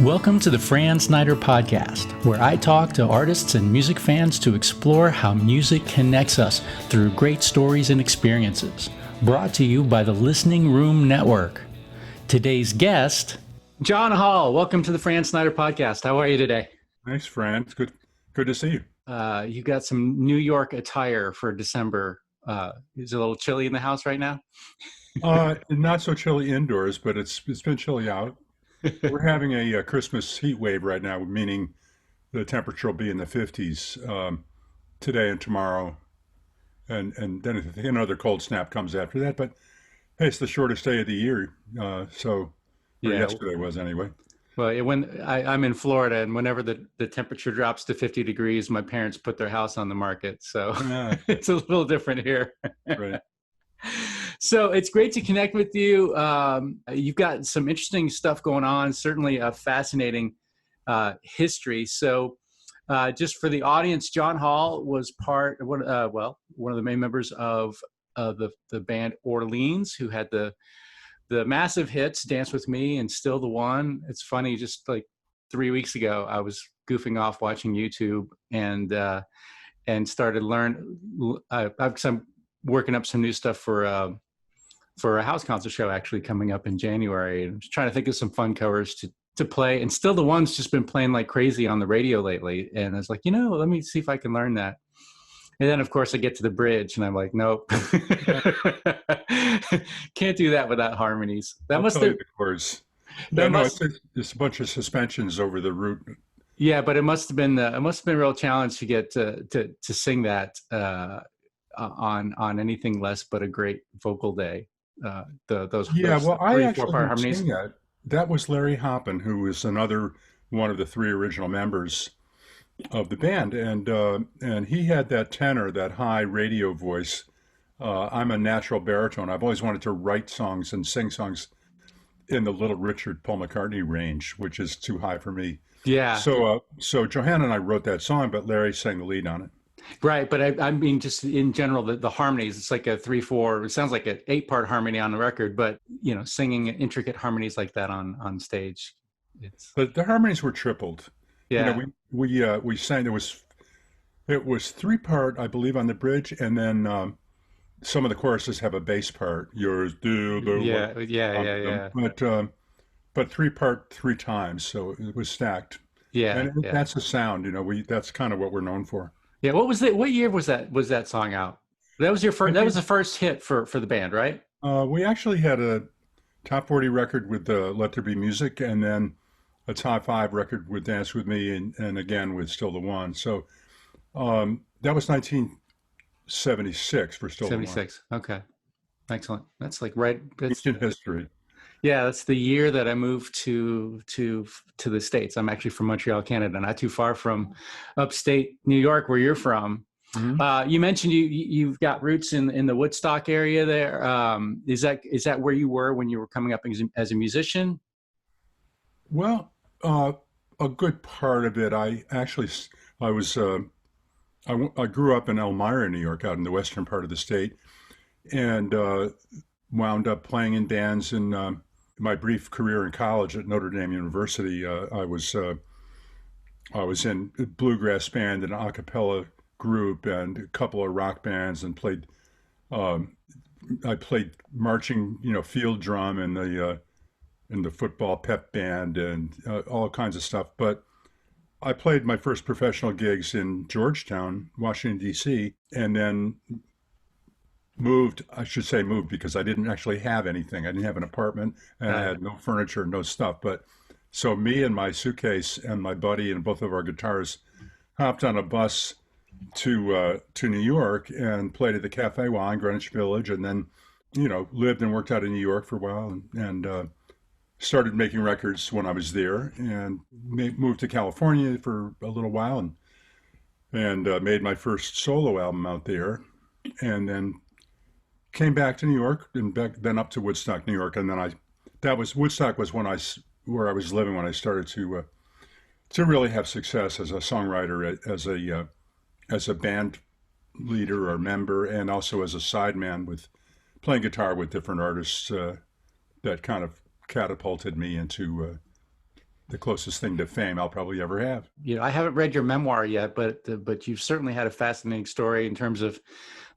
Welcome to the Fran Snyder Podcast, where I talk to artists and music fans to explore how music connects us through great stories and experiences. Brought to you by the Listening Room Network. Today's guest, John Hall. Welcome to the Fran Snyder Podcast. How are you today? Thanks, Fran. It's good to see you. You got some New York attire for December. Is it a little chilly in the house right now? Not so chilly indoors, but it's been chilly out. We're having a Christmas heat wave right now, meaning the temperature will be in the 50s today and tomorrow, and then another cold snap comes after that. But hey, it's the shortest day of the year, yesterday was anyway. Well, when I'm in Florida, and whenever the temperature drops to 50 degrees, my parents put their house on the market, so it's a little different here. Right. So it's great to connect with you. You've got some interesting stuff going on, certainly a fascinating history. So just for the audience, John Hall was one of the main members of the band Orleans, who had the massive hits, Dance With Me and Still the One. It's funny, just like 3 weeks ago, I was goofing off watching YouTube and started I'm working up some new stuff for a house concert show actually coming up in January. I'm just trying to think of some fun covers to play. And Still the One's just been playing like crazy on the radio lately. And I was like, let me see if I can learn that. And then of course I get to the bridge and I'm like, nope, can't do that without harmonies. It's a bunch of suspensions over the root. Yeah, but it must have been a real challenge to get to sing that on anything less but a great vocal day. Those I actually harmonies. That was Larry Hoppin, who was another one of the three original members of the band, and he had that tenor, that high radio voice. I'm a natural baritone. I've always wanted to write songs and sing songs in the Little Richard, Paul McCartney range, which is too high for me. Yeah. So Johanna and I wrote that song, but Larry sang the lead on it. Right, but I mean, just in general, the harmonies, it's like a 3/4, it sounds like an 8-part harmony on the record, but, singing intricate harmonies like that on stage. But the harmonies were tripled. Yeah. We sang, it was 3-part, I believe, on the bridge, and then some of the choruses have a bass part. Yours do the work. Yeah. But 3-part 3 times, so it was stacked. Yeah. And that's the sound, that's kind of what we're known for. Yeah, what year was that song out? That was your first. That was the first hit for the band, right? We actually had a top 40 record with Let There Be Music, and then a top 5 record with Dance With Me, and again with Still the One. So that was 1976 for Still the One. 76. Okay, excellent. That's like right. Ancient history. Yeah, that's the year that I moved to the States. I'm actually from Montreal, Canada, not too far from upstate New York, where you're from. Mm-hmm. You mentioned you've got roots in the Woodstock area there. Is that where you were when you were coming up as a musician? Well, a good part of it. I grew up in Elmyra, New York, out in the western part of the state, and wound up playing in bands in my brief career in college at Notre Dame University. I was in a bluegrass band, an a cappella group, and a couple of rock bands, and played. I played marching, field drum in the football pep band and all kinds of stuff. But I played my first professional gigs in Georgetown, Washington, D.C., and then moved because I didn't actually have anything. I didn't have an apartment, and I had no furniture, no stuff. But so me and my suitcase and my buddy and both of our guitars hopped on a bus to New York and played at the Cafe Wine, Greenwich Village, and then, lived and worked out in New York for a while, and started making records when I was there, and moved to California for a little while, and made my first solo album out there, and then came back to New York, and then up to Woodstock, New York, and then Woodstock was where I was living when I started to really have success as a songwriter, as a band leader or member, and also as a sideman with playing guitar with different artists that kind of catapulted me into the closest thing to fame I'll probably ever have. I haven't read your memoir yet, but you've certainly had a fascinating story in terms of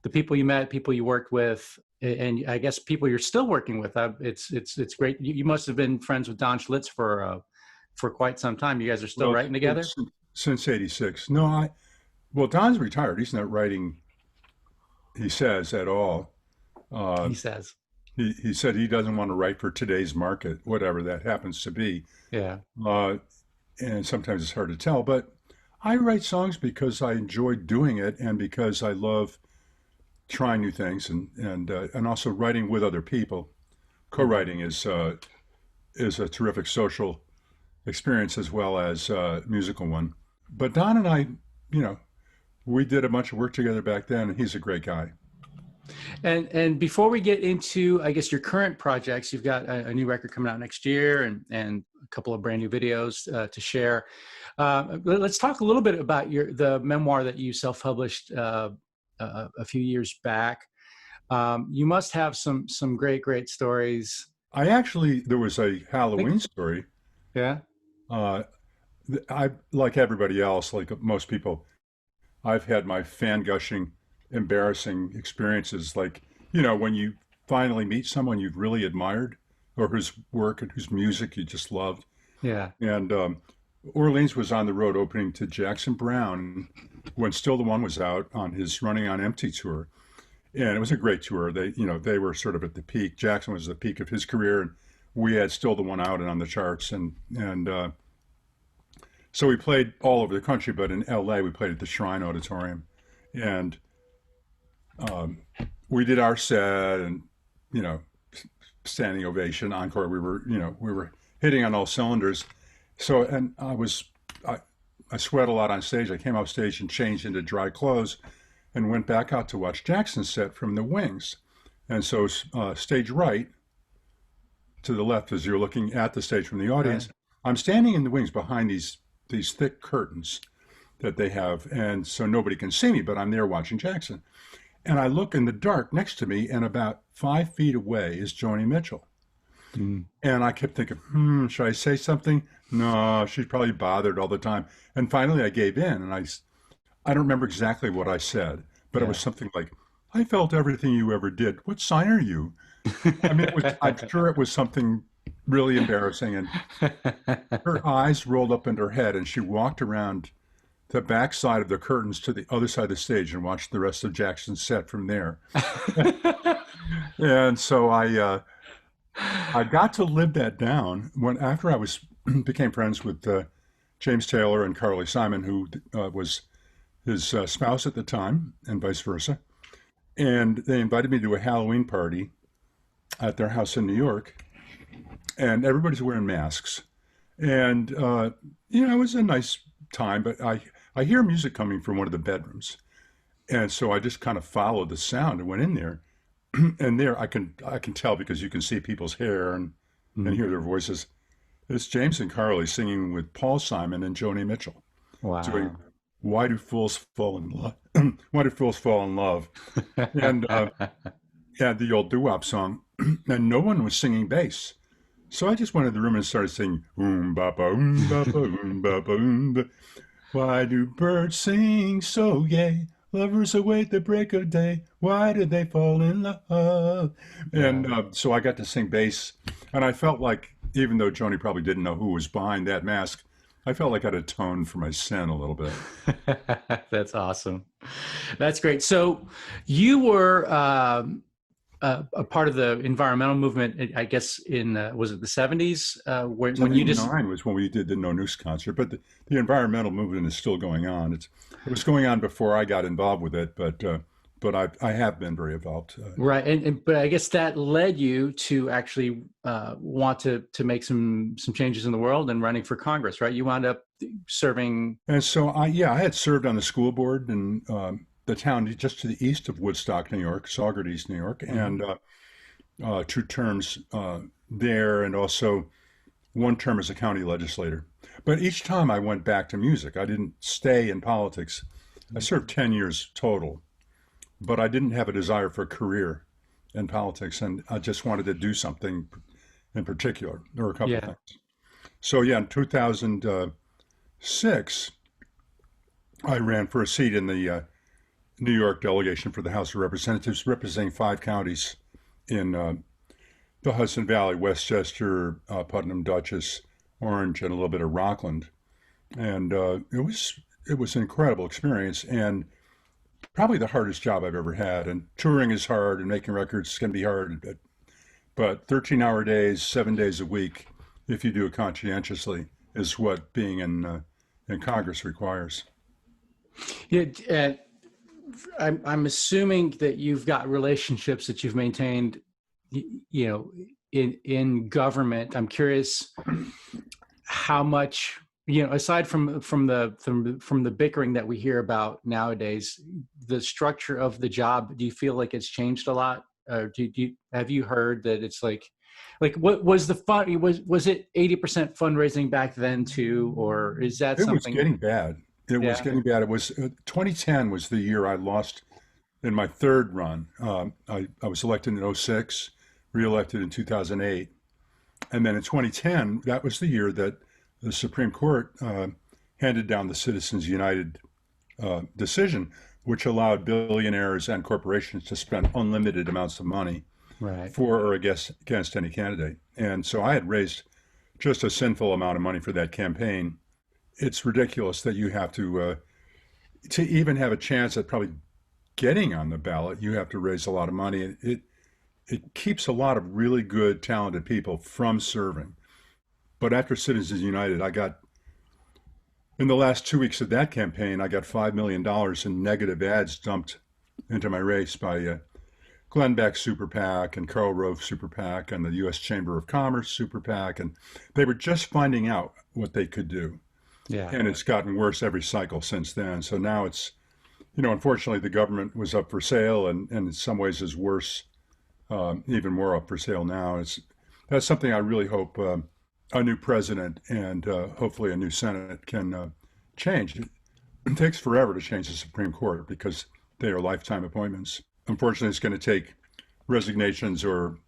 the people you met, people you worked with, and I guess people you're still working with. It's great. You must have been friends with Don Schlitz for quite some time. You guys are still writing together? Since '86. No, well, Don's retired. He's not writing, he says, at all. He says. He said he doesn't want to write for today's market, whatever that happens to be. Yeah. And sometimes it's hard to tell, but I write songs because I enjoy doing it and because I love trying new things and also writing with other people. Co-writing is a terrific social experience as well as a musical one. But Don and I, we did a bunch of work together back then, and he's a great guy. And before we get into, I guess, your current projects, you've got a new record coming out next year and a couple of brand new videos to share. Let's talk a little bit about the memoir that you self-published a few years back. You must have some great stories. There was a Halloween story. Yeah. I, like everybody else, like most people, I've had my fan gushing, embarrassing experiences. Like, when you finally meet someone you've really admired or whose work and whose music you just loved. Yeah. And Orleans was on the road opening to Jackson Browne when Still the One was out on his Running on Empty tour. And it was a great tour. They were sort of at the peak. Jackson was the peak of his career, and we had Still the One out and on the charts. And so we played all over the country, but in LA we played at the Shrine Auditorium. And we did our set and, standing ovation, encore. We were hitting on all cylinders. So, and I sweat a lot on stage. I came off stage and changed into dry clothes and went back out to watch Jackson's set from the wings. And so stage right to the left, as you're looking at the stage from the audience, right. I'm standing in the wings behind these thick curtains that they have. And so nobody can see me, but I'm there watching Jackson. And I look in the dark next to me, and about 5 feet away is Joni Mitchell. Mm. And I kept thinking, should I say something? No, she's probably bothered all the time. And finally I gave in, and I don't remember exactly what I said, but It was something like, I felt everything you ever did. What sign are you? I mean, I'm sure it was something really embarrassing. And her eyes rolled up into her head, and she walked around the back side of the curtains to the other side of the stage and watched the rest of Jackson's set from there. And so I got to live that down after I became friends with James Taylor and Carly Simon, who was his spouse at the time, and vice versa. And they invited me to a Halloween party at their house in New York, and everybody's wearing masks. And it was a nice time, but I hear music coming from one of the bedrooms, and so I just kind of followed the sound and went in there. And there I can tell, because you can see people's hair and hear their voices. It's James and Carly singing with Paul Simon and Joni Mitchell. Wow. Doing "Why Do Fools Fall in Love?" Why do fools fall in love? And the old doo-wop song, and no one was singing bass. So I just went in the room and started singing ba-ba, ba-ba, ba. Why do birds sing so gay? Lovers await the break of day. Why did they fall in love? And so I got to sing bass, and I felt like, even though Joni probably didn't know who was behind that mask, I felt like I'd atoned for my sin a little bit. That's awesome. That's great. So you were a part of the environmental movement, I guess, in was it the 70s? When you just was when we did the No Nukes concert, but the environmental movement is still going on. It was going on before I got involved with it, but I have been very involved. Right, but I guess that led you to actually want to make some changes in the world and running for Congress, right? You wound up serving. And so I had served on the school board in the town just to the east of Woodstock, New York, Saugerties, New York, and 2 terms there, and also 1 term as a county legislator. But each time I went back to music. I didn't stay in politics. I served 10 years total, but I didn't have a desire for a career in politics, and I just wanted to do something in particular. There were a couple of Yeah. things. So yeah, in 2006, I ran for a seat in the New York delegation for the House of Representatives, representing 5 counties in the Hudson Valley: Westchester, Putnam, Dutchess, Orange, and a little bit of Rockland. And it was an incredible experience, and probably the hardest job I've ever had. And touring is hard, and making records can be hard, but 13-hour days, 7 days a week, if you do it conscientiously, is what being in Congress requires. Yeah, I'm assuming that you've got relationships that you've maintained, you know, in government. I'm curious how much, you know, aside from the bickering that we hear about nowadays, the structure of the job. Do you feel like it's changed a lot? Or have you heard that it's like what was the fun? Was it 80% fundraising back then too, or is that It was something? getting bad. It was Yeah. getting bad. It was 2010 was the year I lost in my third run. I was elected in '06, reelected in 2008. And then in 2010, that was the year that the Supreme Court handed down the Citizens United decision, which allowed billionaires and corporations to spend unlimited amounts of money Right. for or against any candidate. And so I had raised just a sinful amount of money for that campaign. It's ridiculous that you have to even have a chance at probably getting on the ballot, you have to raise a lot of money. It keeps a lot of really good, talented people from serving. But after Citizens United, in the last 2 weeks of that campaign, I got $5 million in negative ads dumped into my race by Glenn Beck Super PAC and Karl Rove Super PAC and the U.S. Chamber of Commerce Super PAC. And they were just finding out what they could do. Yeah. And it's gotten worse every cycle since then. So now it's, unfortunately, the government was up for sale, and in some ways is worse, even more up for sale now. That's something I really hope a new president and hopefully a new Senate can change. It takes forever to change the Supreme Court because they are lifetime appointments. Unfortunately, it's going to take resignations or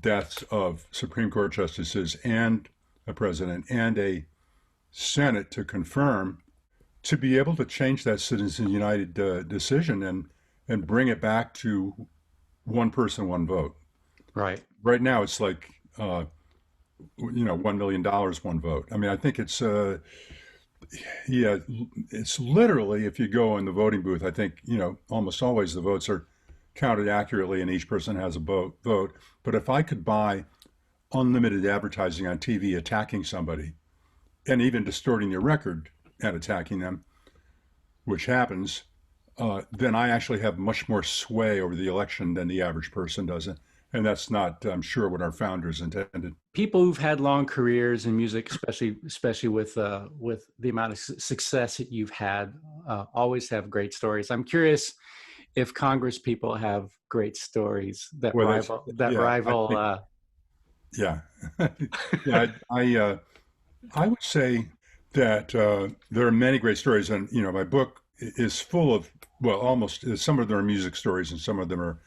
deaths of Supreme Court justices and a president and a Senate to confirm, to be able to change that Citizens United decision and bring it back to one person, one vote. Right. Right now, it's like, $1 million, one vote. I mean, I think it's, it's literally, if you go in the voting booth, I think, almost always the votes are counted accurately and each person has a vote. But if I could buy unlimited advertising on TV attacking somebody and even distorting their record and attacking them, which happens, then I actually have much more sway over the election than the average person does. And that's not, I'm sure, what our founders intended. People who've had long careers in music, especially with the amount of success that you've had, always have great stories. I'm curious if Congress people have great stories that rival. Yeah, yeah. I would say that there are many great stories, and my book is full of, well, almost, some of them are music stories, and some of them are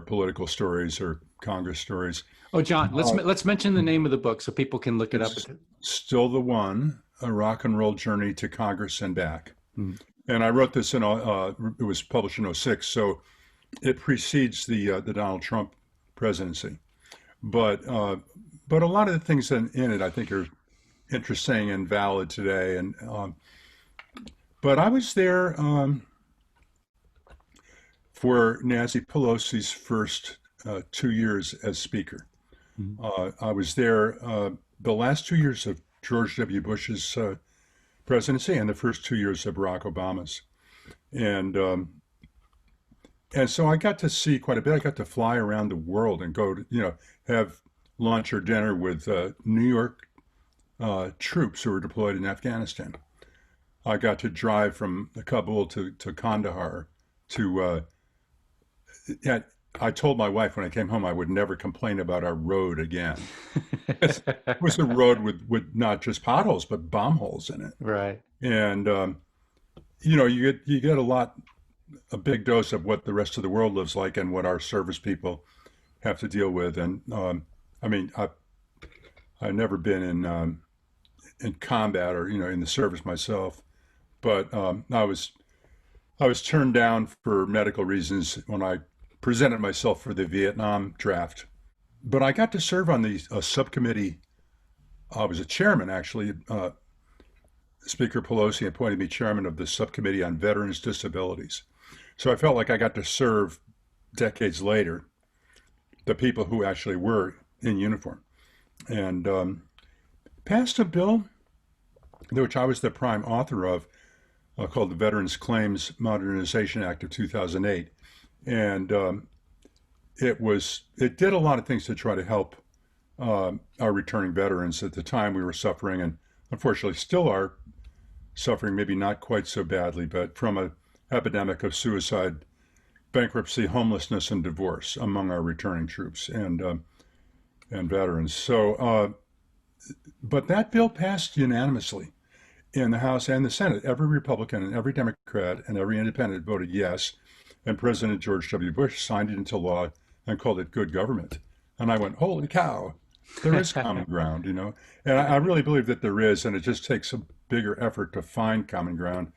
political stories or Congress stories. Oh, John, let's mention the name of the book so people can look it up. Still the One: A Rock and Roll Journey to Congress and Back. Mm. And I wrote this it was published in '06, so it precedes the Donald Trump presidency. But a lot of the things in it I think are interesting and valid today. And but I was there for Nancy Pelosi's first 2 years as Speaker. Mm-hmm. I was there the last 2 years of George W. Bush's presidency and the first 2 years of Barack Obama's. And so I got to see quite a bit. I got to fly around the world and go to, have lunch or dinner with New York troops who were deployed in Afghanistan. I got to drive from Kabul to Kandahar to, I told my wife when I came home I would never complain about our road again. It was a road with not just potholes, but bomb holes in it. Right. And, you get a lot a big dose of what the rest of the world lives like and what our service people have to deal with. And I mean, I've never been in combat or in the service myself, but I was turned down for medical reasons when I presented myself for the Vietnam draft. But I got to serve on the subcommittee. I was a chairman, actually. Speaker Pelosi appointed me chairman of the subcommittee on veterans' disabilities. So I felt like I got to serve decades later the people who actually were in uniform. And passed a bill, which I was the prime author of, called the Veterans Claims Modernization Act of 2008. And it did a lot of things to try to help our returning veterans. At the time we were suffering, and unfortunately still are suffering, maybe not quite so badly, but from an epidemic of suicide, bankruptcy, homelessness, and divorce among our returning troops and veterans. So, but that bill passed unanimously in the House and the Senate. Every Republican and every Democrat and every independent voted yes. And President George W. Bush signed it into law and called it good government. And I went, holy cow, there is common ground, And I really believe that there is, and it just takes a bigger effort to find common ground.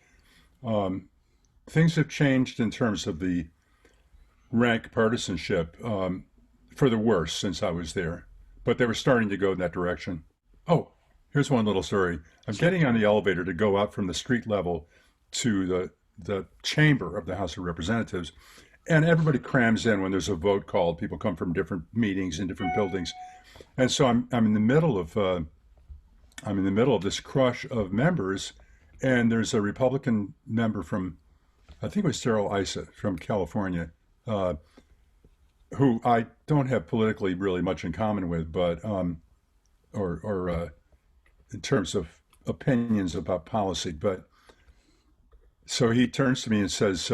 Things have changed in terms of the rank partisanship for the worse since I was there, but they were starting to go in that direction. Oh, here's one little story. I'm getting on the elevator to go out from the street level to the chamber of the House of Representatives, and everybody crams in when there's a vote called. People come from different meetings in different buildings, and so I'm in the middle of this crush of members, and there's a Republican member from, I think it was Darrell Issa from California, who I don't have politically really much in common with, but or in terms of opinions about policy. But so he turns to me and says,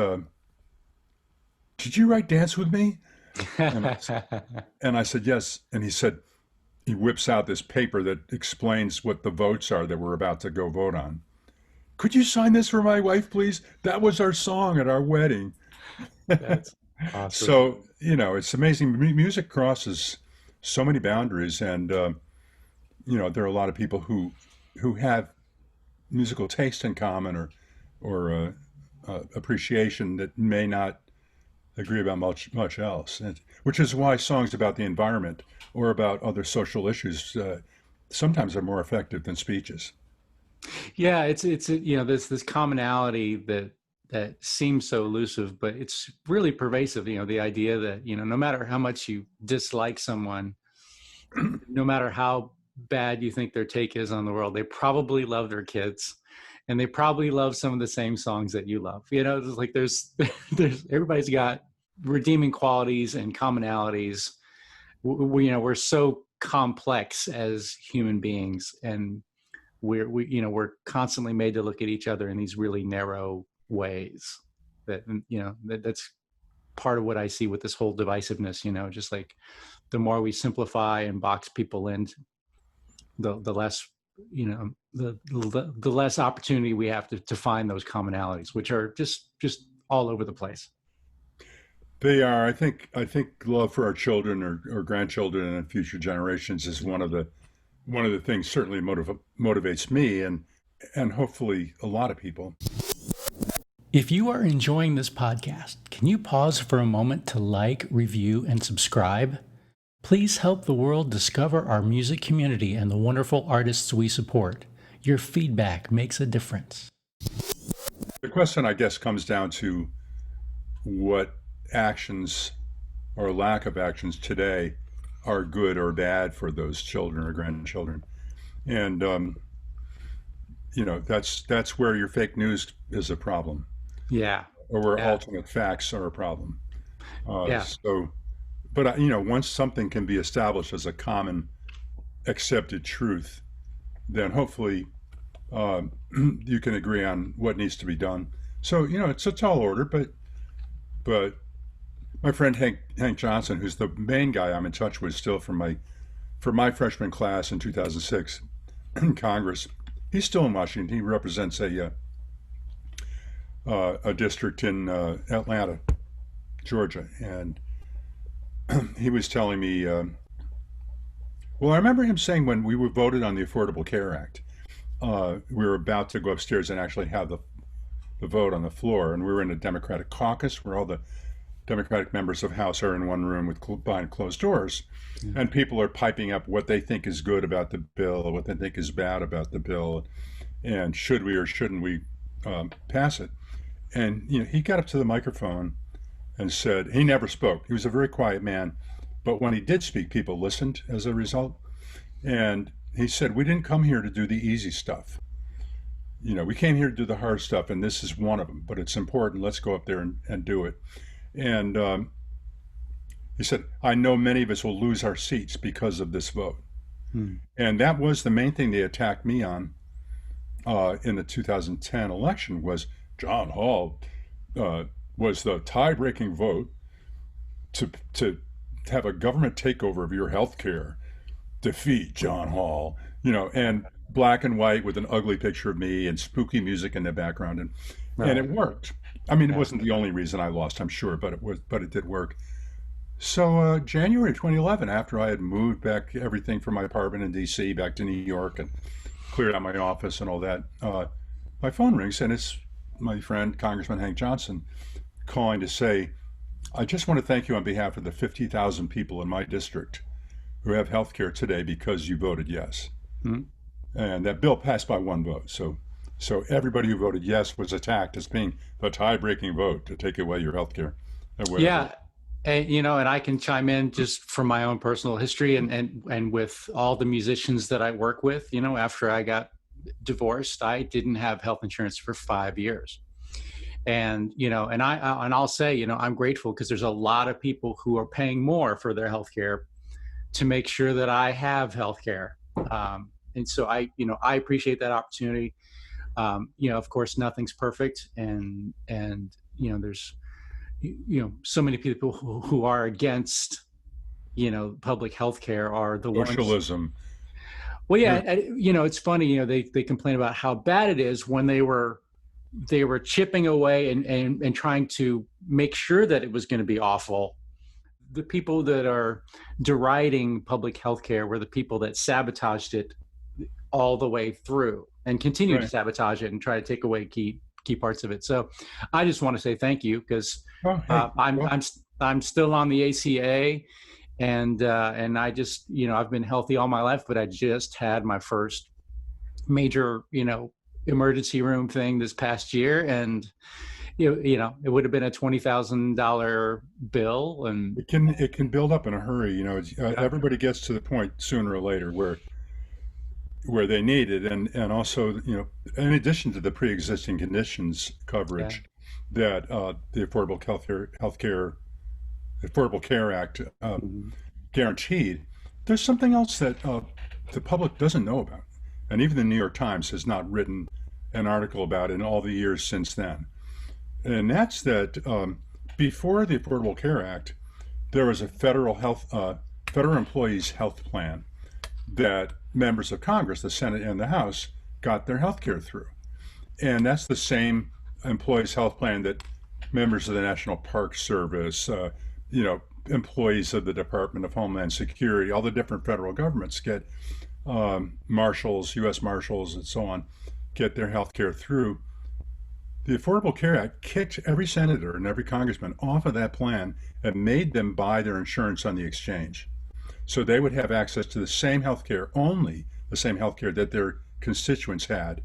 "Did you write Dance With Me?" And I said, "Yes." And he whips out this paper that explains what the votes are that we're about to go vote on. "Could you sign this for my wife, please? That was our song at our wedding." That's awesome. So, it's amazing. Music crosses so many boundaries, and there are a lot of people who have musical taste in common or appreciation that may not agree about much else, which is why songs about the environment or about other social issues sometimes are more effective than speeches. Yeah, it's this commonality that seems so elusive, but it's really pervasive. The idea that no matter how much you dislike someone, no matter how bad you think their take is on the world, they probably love their kids, and they probably love some of the same songs that you love. It's like there's everybody's got redeeming qualities and commonalities. We're so complex as human beings, and we're constantly made to look at each other in these really narrow ways. That's part of what I see with this whole divisiveness. Just like the more we simplify and box people in, the less the less opportunity we have to find those commonalities, which are just all over the place. They are. I think love for our children or grandchildren and future generations is one of the things certainly motivates me and hopefully a lot of people. If you are enjoying this podcast, can you pause for a moment to like, review, and subscribe? Please help the world discover our music community and the wonderful artists we support. Your feedback makes a difference. The question, I guess, comes down to what actions or lack of actions today are good or bad for those children or grandchildren. And, that's where your fake news is a problem. Yeah. Or where alternate facts are a problem. Yeah. So, but, once something can be established as a common accepted truth, then hopefully you can agree on what needs to be done. So, it's a tall order, but my friend Hank Johnson, who's the main guy I'm in touch with still from my freshman class in 2006 in Congress, he's still in Washington. He represents a a district in Atlanta, Georgia, and he was telling me. Well, I remember him saying when we were voted on the Affordable Care Act, we were about to go upstairs and actually have the vote on the floor, and we were in a Democratic caucus where all the Democratic members of House are in one room behind closed doors, and people are piping up what they think is good about the bill, or what they think is bad about the bill, and should we or shouldn't we pass it. And he got up to the microphone and said, he never spoke. He was a very quiet man, but when he did speak, people listened as a result. And he said, we didn't come here to do the easy stuff. We came here to do the hard stuff, and this is one of them, but it's important. Let's go up there and do it. And he said, I know many of us will lose our seats because of this vote. And that was the main thing they attacked me on in the 2010 election was John Hall was the tie-breaking vote to have a government takeover of your health care, defeat John Hall, and black and white with an ugly picture of me and spooky music in the background. And it worked. I mean, it wasn't the only reason I lost, I'm sure, but it did work. So January 2011, after I had moved back everything from my apartment in DC back to New York and cleared out my office and all that, my phone rings, and it's my friend, Congressman Hank Johnson, calling to say, I just want to thank you on behalf of the 50,000 people in my district who have health care today because you voted yes. And that bill passed by one vote. So everybody who voted yes was attacked as being the tie-breaking vote to take away your health care. Yeah. And, and I can chime in just from my own personal history and with all the musicians that I work with, after I got divorced, I didn't have health insurance for 5 years. And, and I'll say, I'm grateful because there's a lot of people who are paying more for their health care to make sure that I have health care. And so I appreciate that opportunity. Of course, nothing's perfect. And there's, so many people who are against, public health care are the socialism. Ones. Well, yeah, it's funny, they complain about how bad it is when they were chipping away and trying to make sure that it was going to be awful. The people that are deriding public health care were the people that sabotaged it all the way through and continue to sabotage it and try to take away key parts of it. So I just want to say thank you because I'm still on the ACA. And I just, I've been healthy all my life, but I just had my first major, emergency room thing this past year. And, it would have been a $20,000 bill. And it can build up in a hurry. Everybody gets to the point sooner or later where they need it. And also, in addition to the pre-existing conditions coverage that the Affordable Care Act guaranteed, there's something else that the public doesn't know about. And even the New York Times has not written an article about it in all the years since then. And that's that before the Affordable Care Act, there was a federal employees health plan that members of Congress, the Senate and the House, got their health care through. And that's the same employees health plan that members of the National Park Service, employees of the Department of Homeland Security, all the different federal governments get, marshals, U.S. Marshals, and so on, get their health care through. The Affordable Care Act kicked every senator and every congressman off of that plan and made them buy their insurance on the exchange. So they would have access to the same health care, only the same health care that their constituents had.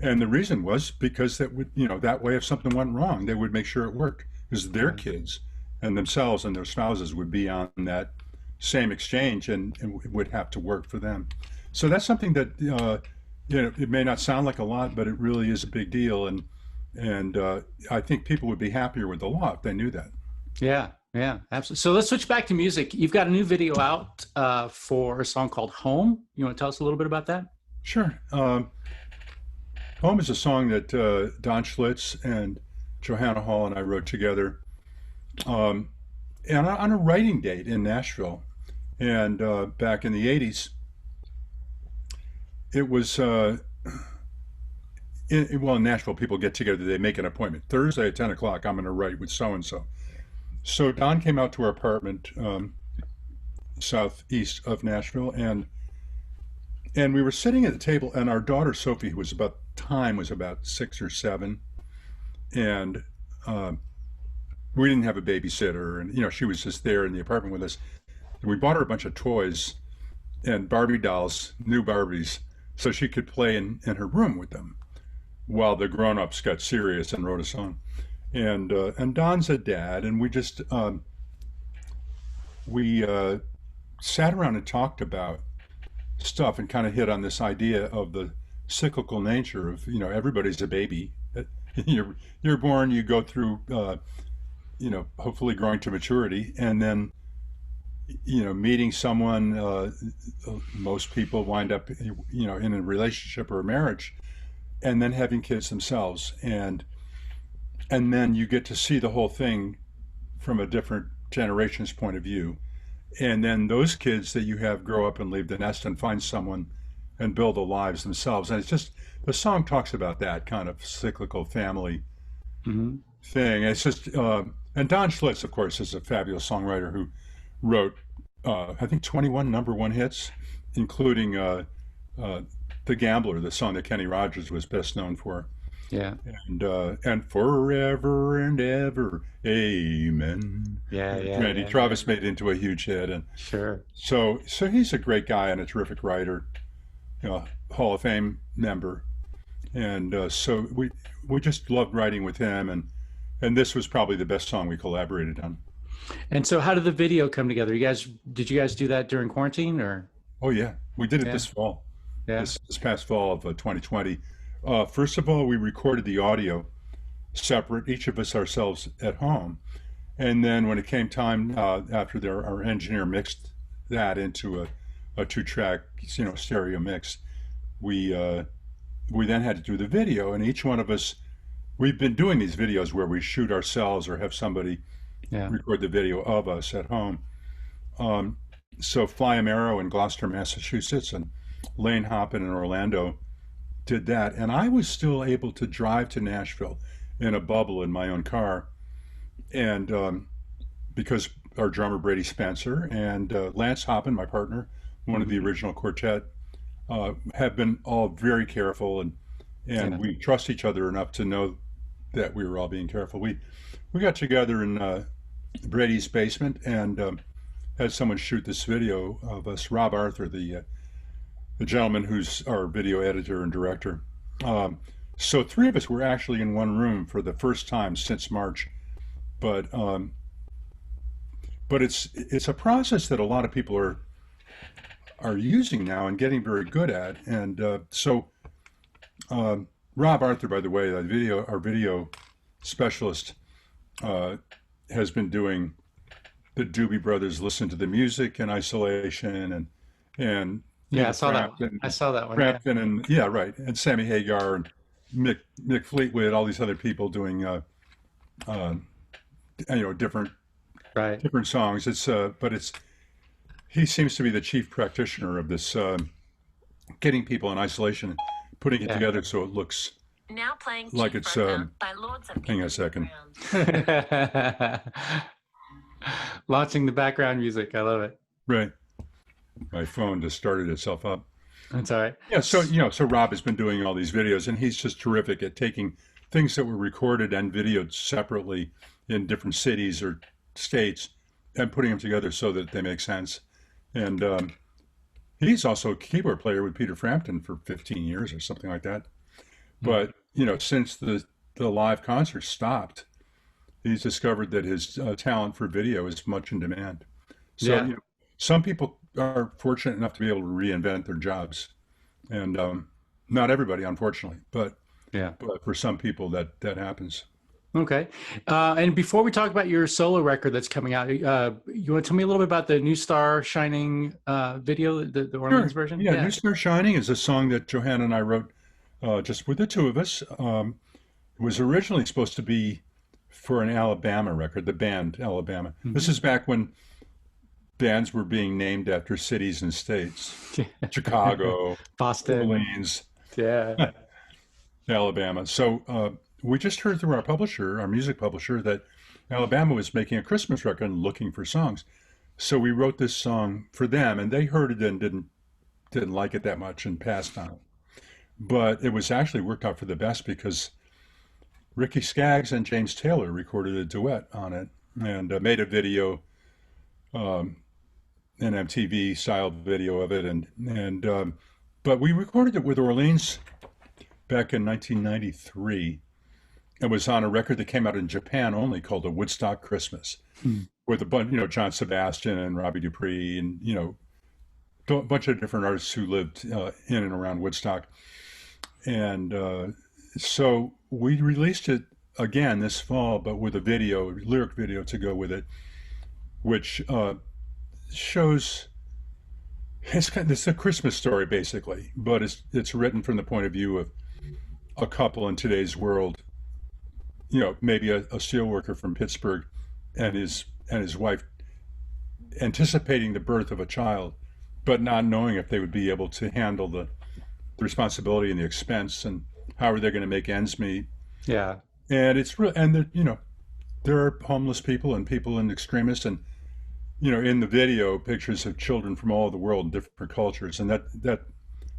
And the reason was because that would, that way if something went wrong, they would make sure it worked because their kids and themselves and their spouses would be on that same exchange and it would have to work for them. So that's something that, it may not sound like a lot, but it really is a big deal. And I think people would be happier with the law if they knew that. Yeah, absolutely. So let's switch back to music. You've got a new video out for a song called Home. You want to tell us a little bit about that? Sure. Home is a song that Don Schlitz and Johanna Hall and I wrote together and on a writing date in Nashville. And back in the 80s, it was, in Nashville, people get together, they make an appointment. Thursday at 10 o'clock, I'm going to write with so-and-so. So Don came out to our apartment southeast of Nashville, and we were sitting at the table, and our daughter Sophie, who was about 6 or 7, and we didn't have a babysitter, and she was just there in the apartment with us. And we bought her a bunch of toys and Barbie dolls, new Barbies, so she could play in her room with them while the grown-ups got serious and wrote a song. And Don's a dad, and we just sat around and talked about stuff and kind of hit on this idea of the cyclical nature of, everybody's a baby. You're born, you go through, hopefully growing to maturity, and then, meeting someone. Most people wind up, in a relationship or a marriage, and then having kids themselves, and then you get to see the whole thing from a different generation's point of view. And then those kids that you have grow up and leave the nest and find someone and build their lives themselves. And it's just, the song talks about that kind of cyclical family thing. It's just, and Don Schlitz, of course, is a fabulous songwriter who wrote, I think, 21 #1 hits, including The Gambler, the song that Kenny Rogers was best known for. Yeah. And Forever and Ever, Amen. Randy Travis made it into a huge hit, and sure. So he's a great guy and a terrific writer, Hall of Fame member, and so we just loved writing with him, and this was probably the best song we collaborated on. And so, how did the video come together? Did you guys do that during quarantine, or? Oh yeah, we did it this fall. Yeah. This past fall of 2020. First of all, we recorded the audio separate, each of us ourselves at home. And then when it came time, after our engineer mixed that into a 2-track, stereo mix, we then had to do the video. And each one of us, we've been doing these videos where we shoot ourselves or have somebody record the video of us at home. So Fly Amaro in Gloucester, Massachusetts, and Lane Hoppin in Orlando did that, and I was still able to drive to Nashville in a bubble in my own car, and because our drummer Brady Spencer and Lance Hoppin, my partner, one of the original quartet, have been all very careful, and we trust each other enough to know that we were all being careful. We got together in Brady's basement and had someone shoot this video of us, Rob Arthur, the gentleman who's our video editor and director. So 3 of us were actually in one room for the first time since March, but it's a process that a lot of people are using now and getting very good at. And so Rob Arthur, by the way, our video specialist, has been doing the Doobie Brothers Listen to the Music in Isolation, and I saw that one. I saw that one. Frampton and Sammy Hagar and Mick Fleetwood, all these other people doing different songs. He seems to be the chief practitioner of this, getting people in isolation and putting it together so it looks now playing like it's by Lords of hang on a second. Launching the background music. I love it. Right. My phone just started itself up. That's all right. Yeah, so Rob has been doing all these videos, and he's just terrific at taking things that were recorded and videoed separately in different cities or states and putting them together so that they make sense. And he's also a keyboard player with Peter Frampton for 15 years or something like that. But, since the live concerts stopped, he's discovered that his talent for video is much in demand. So, some people are fortunate enough to be able to reinvent their jobs, and not everybody, unfortunately, but for some people that happens. Okay. And before we talk about your solo record that's coming out, you want to tell me a little bit about the New Star Shining video, the Orleans version? Yeah, New Star Shining is a song that Johanna and I wrote just with the 2 of us. It was originally supposed to be for an Alabama record, the band Alabama. Mm-hmm. This is back when bands were being named after cities and states. Chicago, Boston, Orleans. Yeah. Alabama. So we just heard through our publisher, our music publisher, that Alabama was making a Christmas record and looking for songs. So we wrote this song for them, and they heard it and didn't like it that much and passed on it. But it was actually worked out for the best because Ricky Skaggs and James Taylor recorded a duet on it and made a video, an MTV style video of it, and but we recorded it with Orleans back in 1993. It was on a record that came out in Japan only called A Woodstock Christmas, with a bunch, John Sebastian and Robbie Dupree, and a bunch of different artists who lived in and around Woodstock. And so we released it again this fall, but with a lyric video to go with it, which shows it's a Christmas story basically, but it's written from the point of view of a couple in today's world. Maybe a steelworker from Pittsburgh and his wife anticipating the birth of a child, but not knowing if they would be able to handle the responsibility and the expense, and how are they going to make ends meet. Yeah. And it's real, and there are homeless people and people in extremists, and in the video, pictures of children from all over the world and different cultures, and that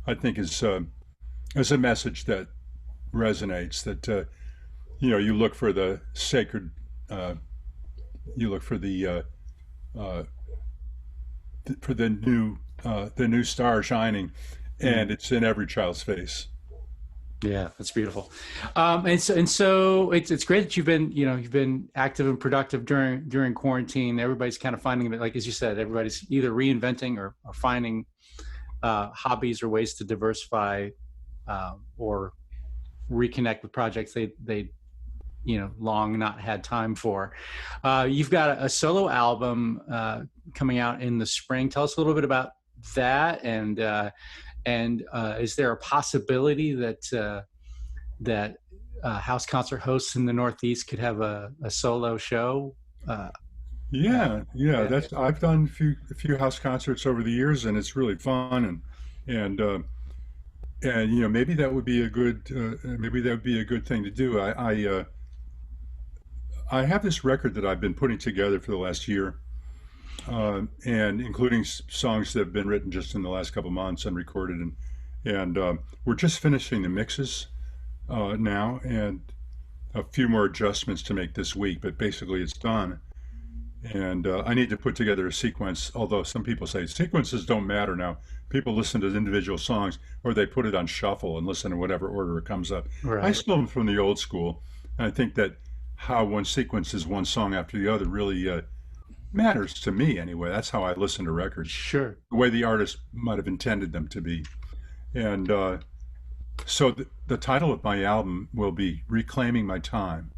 I think is a message that resonates. That you look for the sacred, you look for the new star shining, and it's in every child's face. Yeah, that's beautiful. And so it's great that you've been active and productive during quarantine. Everybody's kind of finding it, like as you said, everybody's either reinventing or finding hobbies or ways to diversify or reconnect with projects they long not had time for. You've got a solo album coming out in the spring. Tell us a little bit about that, and is there a possibility that house concert hosts in the Northeast could have a solo show? Yeah. I've done a few house concerts over the years, and it's really fun, and maybe that would be a good thing to do. I have this record that I've been putting together for the last year, and including songs that have been written just in the last couple of months and recorded, and we're just finishing the mixes now, and a few more adjustments to make this week, but basically it's done. And I need to put together a sequence, although some people say sequences don't matter now. People listen to individual songs, or they put it on shuffle and listen in whatever order it comes up. Right. I still am from the old school, and I think that how one sequences one song after the other really matters to me anyway. That's how I listen to records. Sure. The way the artist might have intended them to be. And so the title of my album will be Reclaiming My Time,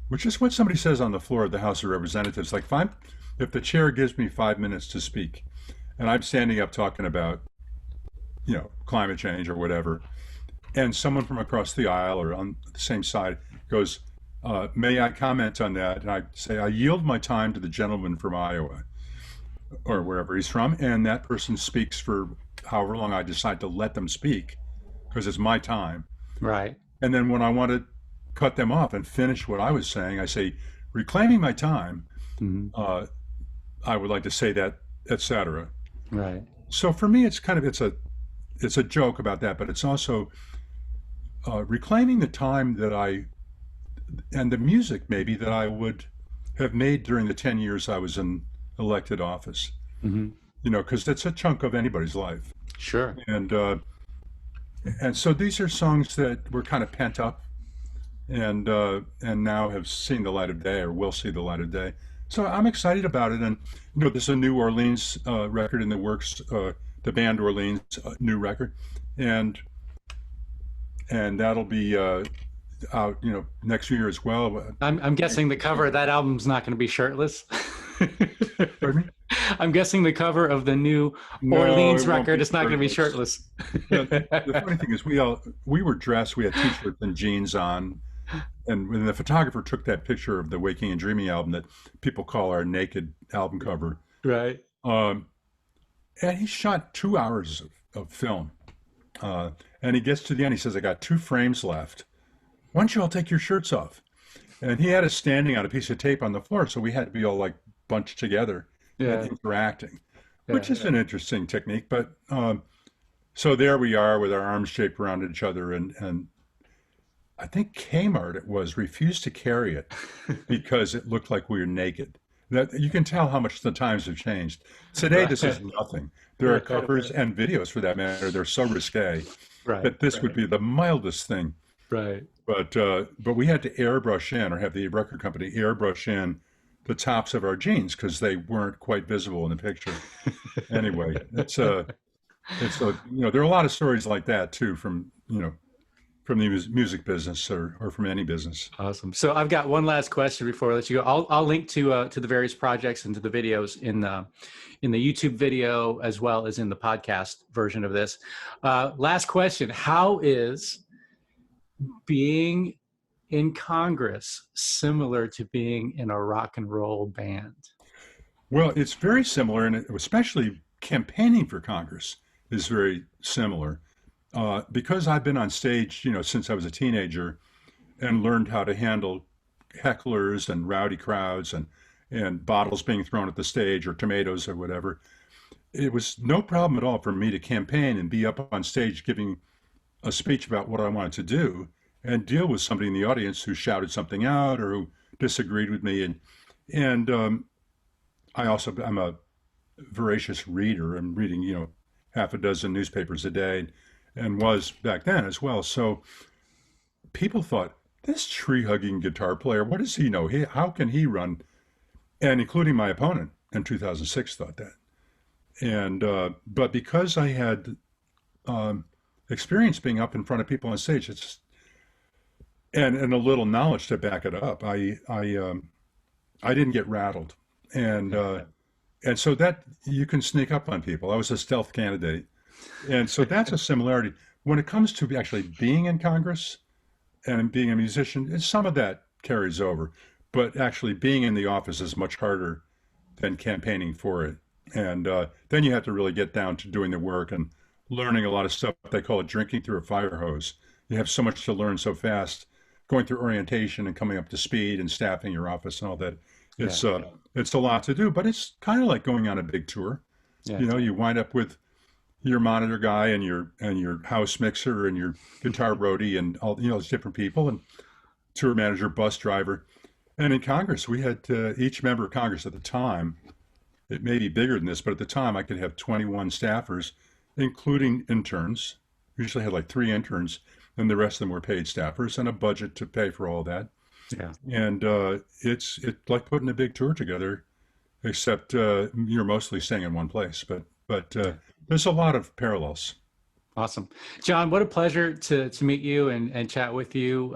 which is what somebody says on the floor of the House of Representatives. Like, if the chair gives me 5 minutes to speak, and I'm standing up talking about, climate change or whatever, and someone from across the aisle or on the same side goes, may I comment on that? And I say, I yield my time to the gentleman from Iowa or wherever he's from, and that person speaks for however long I decide to let them speak, because it's my time. Right. And then when I want to cut them off and finish what I was saying, I say, reclaiming my time, I would like to say that, etc. Right. So for me, it's a joke about that, but it's also reclaiming the time and the music maybe that I would have made during the 10 years I was in elected office, because that's a chunk of anybody's life. Sure. And so these are songs that were kind of pent up, and now have seen the light of day, or will see the light of day. So I'm excited about it. And there's a new Orleans record in the works, the band Orleans new record, and that'll be out next year as well. I'm guessing the cover of that album's not going to be shirtless. Pardon me? I'm guessing the cover of the new Orleans record is not going to be shirtless. The funny thing is, we were dressed. We had t-shirts and jeans on, and when the photographer took that picture of the Waking and Dreaming album that people call our naked album cover, right? And he shot 2 hours of film, and And he gets to the end. He says, I got 2 frames left. Why don't you all take your shirts off? And he had us standing on a piece of tape on the floor. So we had to be all like bunched together and interacting, which is an interesting technique. But so there we are with our arms shaped around each other. And I think Kmart, it was, refused to carry it because it looked like we were naked. That you can tell how much the times have changed. Today, this is nothing. There are covers and videos, for that matter. They're so risque that this would be the mildest thing. Right. But we had to airbrush in, or have the record company airbrush in, the tops of our jeans because they weren't quite visible in the picture. Anyway, it's there are a lot of stories like that too from the music business or from any business. Awesome. So I've got one last question before I let you go. I'll link to the various projects and to the videos in the YouTube video as well as in the podcast version of this. Last question: how is being in Congress similar to being in a rock and roll band? Well, it's very similar, and especially campaigning for Congress is very similar. Because I've been on stage, since I was a teenager, and learned how to handle hecklers and rowdy crowds and bottles being thrown at the stage or tomatoes or whatever, it was no problem at all for me to campaign and be up on stage giving a speech about what I wanted to do and deal with somebody in the audience who shouted something out or who disagreed with me. And I'm a voracious reader. I'm reading, half a dozen newspapers a day, and was back then as well. So people thought, this tree-hugging guitar player, what does he know? How can he run? And including my opponent in 2006 thought that. And but because I had experience being up in front of people on stage, and a little knowledge to back it up, I didn't get rattled. And so that you can sneak up on people. I was a stealth candidate. And so that's a similarity. When it comes to actually being in Congress and being a musician, some of that carries over. But actually being in the office is much harder than campaigning for it. And then you have to really get down to doing the work and learning a lot of stuff. They call it drinking through a fire hose. You have so much to learn so fast, going through orientation and coming up to speed and staffing your office and all that. It's a lot to do, but it's kind of like going on a big tour. Yeah. You wind up with your monitor guy and your house mixer and your guitar roadie and all those different people and tour manager, bus driver. And in Congress, we had each member of Congress at the time, it may be bigger than this, but at the time I could have 21 staffers, including interns. We usually had like 3 interns, and the rest of them were paid staffers, and a budget to pay for all that. Yeah. And it's like putting a big tour together, except you're mostly staying in one place. But there's a lot of parallels. Awesome. John, what a pleasure to meet you and chat with you.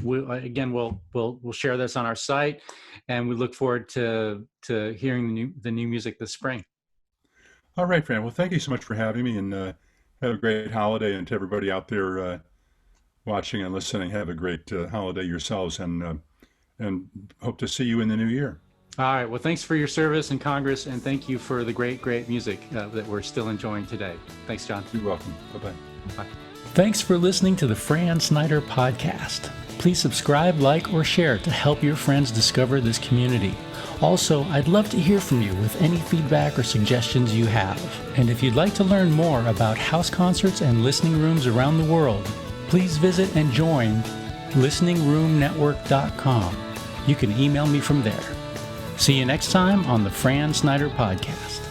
We'll share this on our site, and we look forward to hearing the new music this spring. All right, Fran. Well, thank you so much for having me, and have a great holiday. And to everybody out there watching and listening, have a great holiday yourselves, and hope to see you in the new year. All right. Well, thanks for your service in Congress, and thank you for the great music that we're still enjoying today. Thanks, John. You're welcome. Bye-bye. Bye. Thanks for listening to the Fran Snyder Podcast. Please subscribe, like, or share to help your friends discover this community. Also, I'd love to hear from you with any feedback or suggestions you have. And if you'd like to learn more about house concerts and listening rooms around the world, please visit and join listeningroomnetwork.com. You can email me from there. See you next time on the Fran Snyder Podcast.